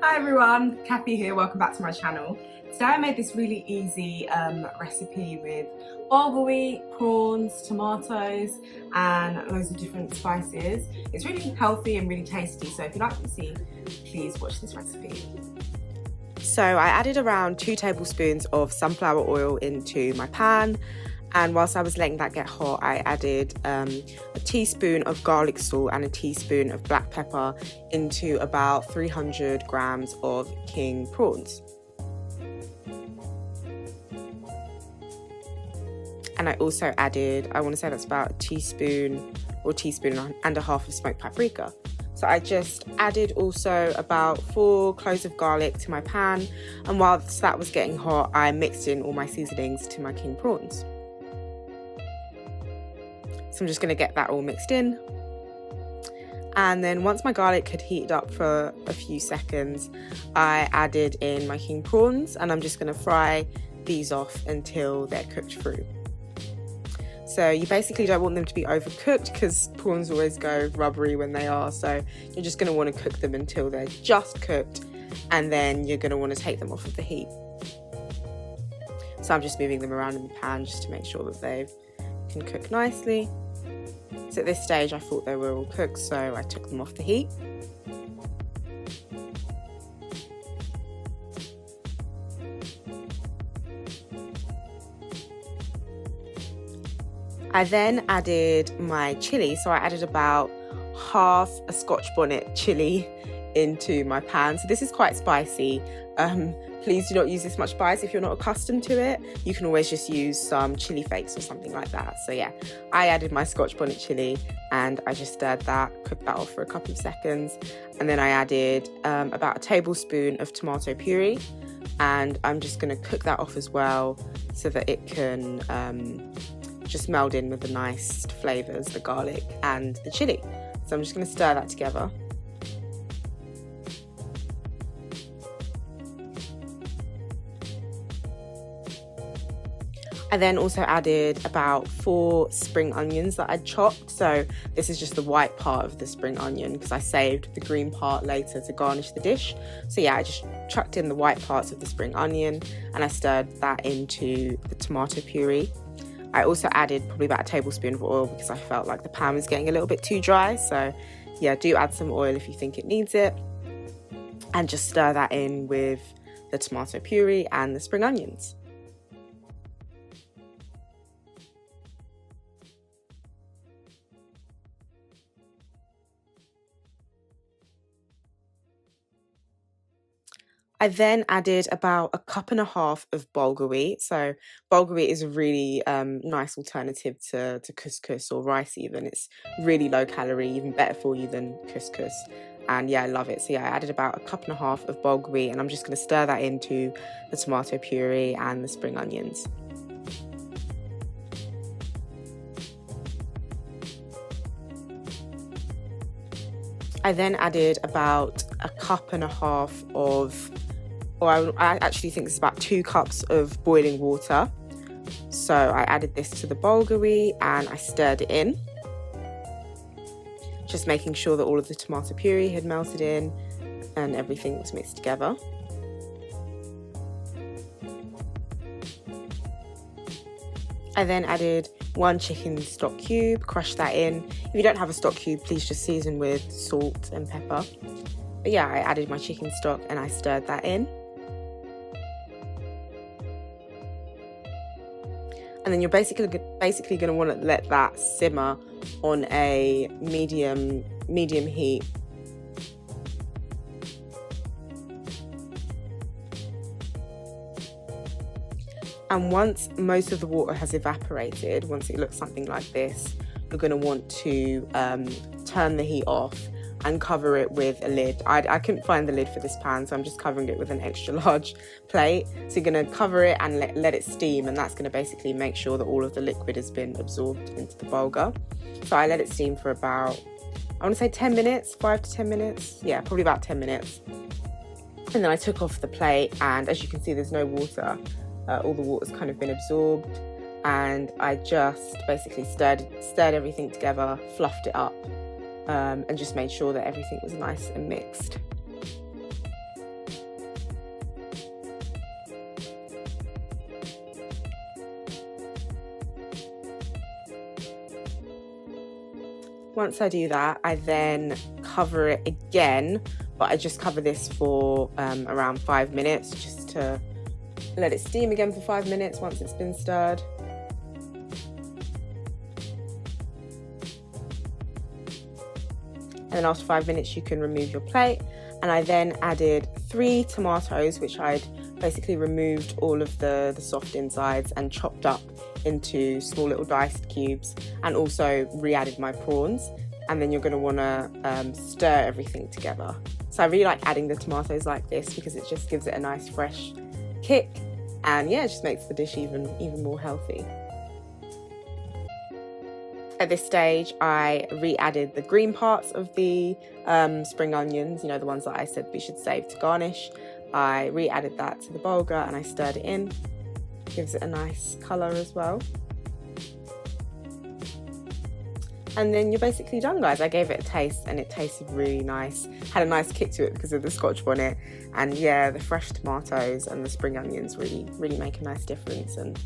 Hi everyone, Kathy here, welcome back to my channel. Today I made this really easy recipe with bulgur wheat, prawns, tomatoes and loads of different spices. It's really healthy and really tasty, so if you like what you see, please watch this recipe. So I added around 2 tablespoons of sunflower oil into my pan, and whilst I was letting that get hot, I added a teaspoon of garlic salt and a teaspoon of black pepper into about 300 grams of king prawns. And I also added, I want to say that's about a teaspoon or teaspoon and a half of smoked paprika. So I just added also about 4 cloves of garlic to my pan, and whilst that was getting hot, I mixed in all my seasonings to my king prawns. So I'm just going to get that all mixed in. And then once my garlic had heated up for a few seconds, I added in my king prawns, and I'm just going to fry these off until they're cooked through. So you basically don't want them to be overcooked because prawns always go rubbery when they are, so you're just going to want to cook them until they're just cooked, and then you're going to want to take them off of the heat. So I'm just moving them around in the pan just to make sure that they can cook nicely. So at this stage I thought they were all cooked, so I took them off the heat. I then added my chilli, so I added about half a scotch bonnet chilli into my pan. So this is quite spicy. Please do not use this much spice if you're not accustomed to it. You can always just use some chili flakes or something like that. So yeah, I added my scotch bonnet chilli and I just stirred that, cooked that off for a couple of seconds. And then I added about a tablespoon of tomato puree, and I'm just going to cook that off as well so that it can just meld in with the nice flavours, the garlic and the chilli. So I'm just going to stir that together. I then also added about 4 spring onions that I'd chopped. So this is just the white part of the spring onion because I saved the green part later to garnish the dish. So yeah, I just chucked in the white parts of the spring onion and I stirred that into the tomato puree. I also added probably about a tablespoon of oil because I felt like the pan was getting a little bit too dry. So yeah, do add some oil if you think it needs it. And just stir that in with the tomato puree and the spring onions. I then added about a cup and a half of bulgur wheat. So bulgur wheat is a really nice alternative to couscous or rice even. It's really low calorie, even better for you than couscous. And yeah, I love it. So yeah, I added about a cup and a half of bulgur wheat, and I'm just going to stir that into the tomato puree and the spring onions. I then added about a cup and a half of, or I actually think it's about 2 cups of boiling water. So I added this to the bulgur wheat and I stirred it in, just making sure that all of the tomato puree had melted in and everything was mixed together. I then added 1 chicken stock cube, crushed that in. If you don't have a stock cube, please just season with salt and pepper. But yeah, I added my chicken stock and I stirred that in. And then you're basically going to want to let that simmer on a medium heat. And once most of the water has evaporated, once it looks something like this, you're going to want to turn the heat off and cover it with a lid. I couldn't find the lid for this pan, so I'm just covering it with an extra large plate. So you're going to cover it and let it steam, and that's going to basically make sure that all of the liquid has been absorbed into the bulgur. So I let it steam for about, I want to say 10 minutes, 5 to 10 minutes. Yeah, probably about 10 minutes. And then I took off the plate, and as you can see, there's no water. All the water's kind of been absorbed, and I just basically stirred everything together, fluffed it up, and just made sure that everything was nice and mixed. Once I do that, I then cover it again, but I just cover this for around 5 minutes, just to let it steam again for 5 minutes once it's been stirred. And then after 5 minutes you can remove your plate. And I then added 3 tomatoes, which I'd basically removed all of the soft insides and chopped up into small little diced cubes, and also re-added my prawns. And then you're going to want to stir everything together. So I really like adding the tomatoes like this because it just gives it a nice fresh kick, and yeah, it just makes the dish even more healthy. At this stage, I re-added the green parts of the spring onions, you know, the ones that I said we should save to garnish. I re-added that to the bulgur and I stirred it in. Gives it a nice colour as well. And then you're basically done, guys. I gave it a taste and it tasted really nice. Had a nice kick to it because of the scotch bonnet. And yeah, the fresh tomatoes and the spring onions really make a nice difference and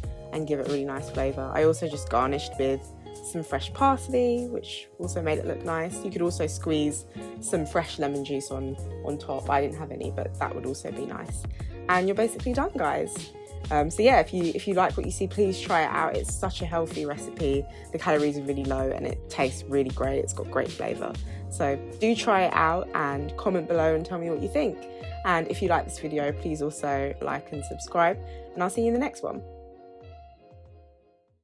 give it a really nice flavour. I also just garnished with some fresh parsley, which also made it look nice. You could also squeeze some fresh lemon juice on top. I didn't have any, but that would also be nice. And you're basically done, guys. So yeah, if you like what you see, please try it out. It's such a healthy recipe. The calories are really low and it tastes really great. It's got great flavour. So do try it out and comment below and tell me what you think. And if you like this video, please also like and subscribe, and I'll see you in the next one.